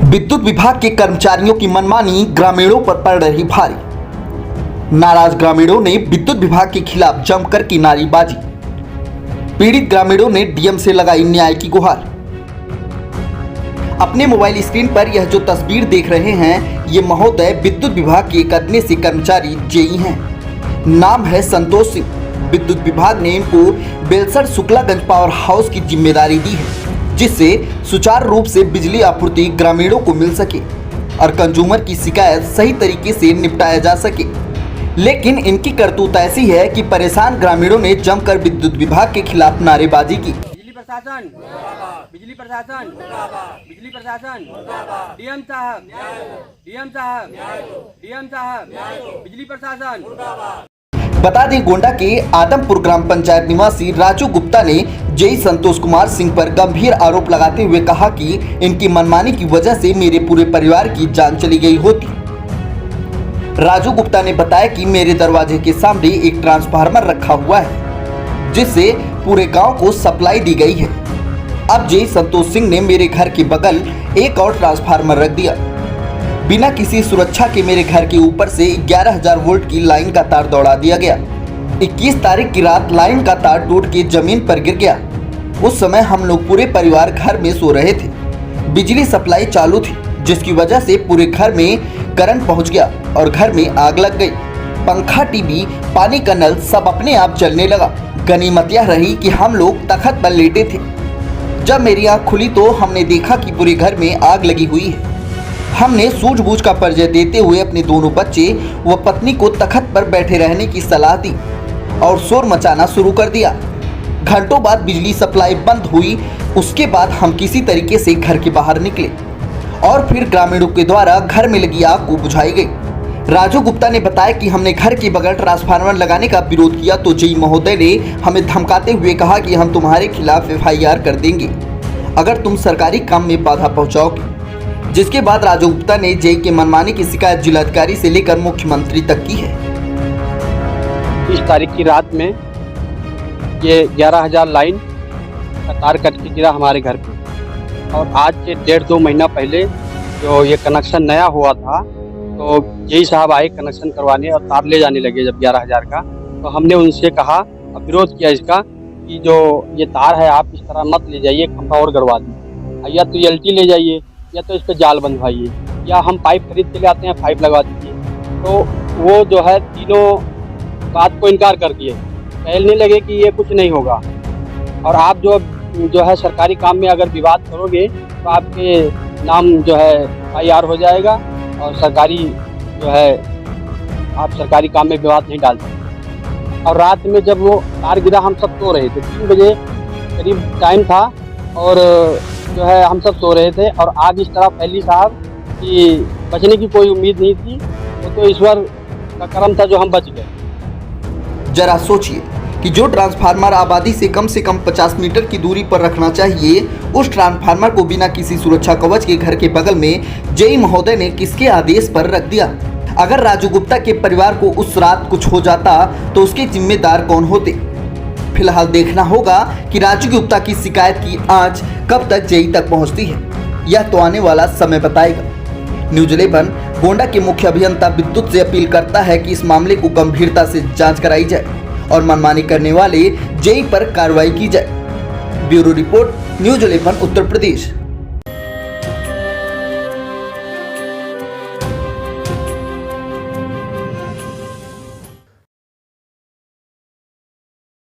विद्युत विभाग के कर्मचारियों की मनमानी ग्रामीणों पर पड़ रही भारी। नाराज ग्रामीणों ने विद्युत विभाग के खिलाफ जमकर की नारेबाजी। पीड़ित ग्रामीणों ने डीएम से लगाई न्याय की गुहार। अपने मोबाइल स्क्रीन पर यह जो तस्वीर देख रहे हैं, ये महोदय विद्युत विभाग के एक अग्निशी कर्मचारी जेई हैं। नाम है संतोष सिंह। विद्युत विभाग ने इनको बेलसर शुक्लागंज पावर हाउस की जिम्मेदारी दी है, जिससे सुचारू रूप से बिजली आपूर्ति ग्रामीणों को मिल सके और कंज्यूमर की शिकायत सही तरीके से निपटाया जा सके। लेकिन इनकी करतूत ऐसी है कि परेशान ग्रामीणों ने जमकर विद्युत विभाग के खिलाफ नारेबाजी की। बिजली प्रशासन, बिजली प्रशासन, बिजली प्रशासन, डीएम साहब, डीएम साहब, डीएम साहब, बिजली प्रशासन। बता दें, गोंडा के आदमपुर ग्राम पंचायत निवासी राजू गुप्ता ने जेई संतोष कुमार सिंह पर गंभीर आरोप लगाते हुए कहा कि इनकी मनमानी की वजह से मेरे पूरे परिवार की जान चली गई होती। राजू गुप्ता ने बताया कि मेरे दरवाजे के सामने एक ट्रांसफार्मर रखा हुआ है, जिससे पूरे गांव को सप्लाई दी गई है। अब जेई संतोष सिंह ने मेरे घर के बगल एक और ट्रांसफार्मर रख दिया। बिना किसी सुरक्षा के मेरे घर के ऊपर से 11,000 वोल्ट की लाइन का तार दौड़ा दिया गया। 21 तारीख की रात लाइन का तार टूट के जमीन पर गिर गया। उस समय हम लोग पूरे परिवार घर में सो रहे थे। बिजली सप्लाई चालू थी, जिसकी वजह से पूरे घर में करंट पहुंच गया और घर में आग लग गई। पंखा, टीवी, पानी का नल सब अपने आप चलने लगा। गनीमत यह रही कि हम लोग तख्त पर लेटे थे। जब मेरी आँख खुली तो हमने देखा कि पूरे घर में आग लगी हुई है। हमने सूझबूझ का परिचय देते हुए अपने दोनों बच्चे व पत्नी को तख्त पर बैठे रहने की सलाह दी और शोर मचाना शुरू कर दिया। घंटों बाद बिजली सप्लाई बंद हुई। उसके बाद हम किसी तरीके से घर के बाहर निकले और फिर ग्रामीणों के द्वारा घर में लगी आग को बुझाई गई। राजू गुप्ता ने बताया कि हमने घर के बगल ट्रांसफार्मर लगाने का विरोध किया तो जेई महोदय ने हमें धमकाते हुए कहा कि हम तुम्हारे खिलाफ FIR कर देंगे अगर तुम सरकारी काम में बाधा पहुंचाओगे। जिसके बाद राजू गुप्ता ने जेई के मनमानी की शिकायत जिलाधिकारी से लेकर मुख्यमंत्री तक की है। 30 तारीख की रात में ये 11,000 लाइन का तार कट के गिरा हमारे घर पे, और आज से 1.5-2 महीना पहले जो ये कनेक्शन नया हुआ था तो जेई साहब आए कनेक्शन करवाने और तार ले जाने लगे जब 11,000 का, तो हमने उनसे कहा और विरोध किया इसका कि जो ये तार है आप इस तरह मत ले जाइए, खंभा और गड़वा दीजिए, या तो LT ले जाइए या तो इस पर जाल बंधवाइए, या हम पाइप खरीद के ले आते हैं, पाइप लगा दीजिए। तो वो जो है तीनों बात को इनकार कर दिए, कहने लगे कि ये कुछ नहीं होगा और आप जो है सरकारी काम में अगर विवाद करोगे तो आपके नाम जो है FIR हो जाएगा और सरकारी जो है आप सरकारी काम में विवाद नहीं डाल सकते। और रात में जब वो तार गिरा हम सब सो रहे थे, 3 बजे करीब टाइम था और जो है हम सब सो रहे थे और आग इस तरह फैली साहब कि बचने की कोई उम्मीद नहीं थी। तो ईश्वर का करम था जो हम बच गए। जरा सोचिए कि जो ट्रांसफार्मर आबादी से कम 50 मीटर की दूरी पर रखना चाहिए, उस ट्रांसफार्मर को बिना किसी सुरक्षा कवच के घर के बगल में जेई महोदय ने किसके आदेश पर रख दिया। अगर राजू गुप्ता के परिवार को उस रात कुछ हो जाता तो उसके जिम्मेदार कौन होते। फिलहाल देखना होगा कि राजू गुप्ता की शिकायत की आंच कब तक जेई तक पहुंचती है, यह तो आने वाला समय बताएगा। न्यूज 11 गोंडा के मुख्य अभियंता विद्युत से अपील करता है कि इस मामले को गंभीरता से जांच कराई जाए और मनमानी करने वाले जेई पर कार्रवाई की जाए। Bureau report, news 11 Uttar Pradesh.